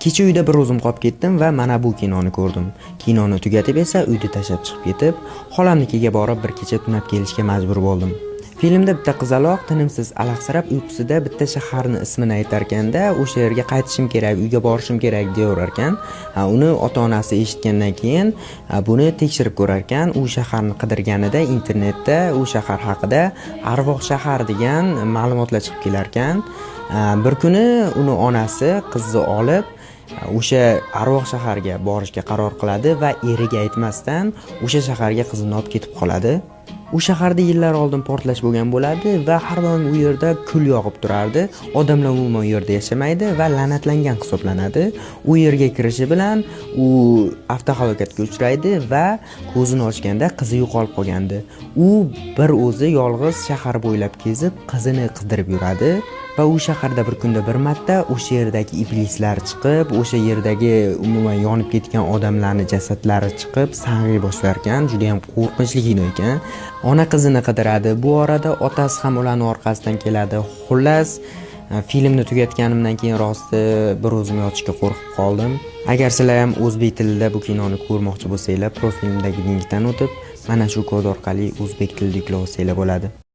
Kecha uyda bir o'zim qolib ketdim va mana bu kinoni ko'rdim. Kinoni tugatib esa uyni tashlab chiqib ketib, xolamnikiga borib bir kecha tunab kelishga majbur bo'ldim. Filmda bitta qizaloq tinimsiz alahsirab uyqusida bitta shaharni ismini aytar ekanda, o'sha yerga qaytishim kerak, uyga borishim kerak deyorar ekan. Uni ota-onasi eshitgandan keyin buni tekshirib ko'rar ekan. U shaharni qidirganida internetda u shahar haqida Arvoh shahar degan ma'lumotlar chiqib kelar ekan. Bir kuni uni onasi qizni olib o'sha Arvoh shaharga borishga qaror qiladi va eriga aytmasdan o'sha shaharga qizini olib ketib qoladi. U shaharda yillar oldin portlash bo'lgan bo'ladi va har doim u yerda kul yog'ib turardi. Odamlar umuman u yerda yashamaydi va la'natlangan hisoblanadi. U yerga kirishi bilan u avtohalokatga uchraydi va ko'zini ochganda qizi yo'qolib qolgandi. U bir o'zi yolg'iz shahar bo'ylab kezib qizini qidirib yuradi. Va u shaharda bir kunda bir marta o'sha yerdagi iblislar chiqib, o'sha yerdagi umuman yonib ketgan odamlarning jasadlari chiqib, sang'iy boshlar ekan. Juda ham qo'rqinchli kino ekan. Ona qizini qidiradi. Bu orada otasi ham ularning orqasidan keladi. Xullas, filmni tugatganimdan keyin rosti bir o'zim yotishga qo'rqib qoldim. Agar sizlar ham o'zbek tilida bu kinoni ko'rmoqchi bo'lsanglar, profilimdagi linkdan o'tib, mana shu kod orqali o'zbek tilida yuklab olsanglar bo'ladi.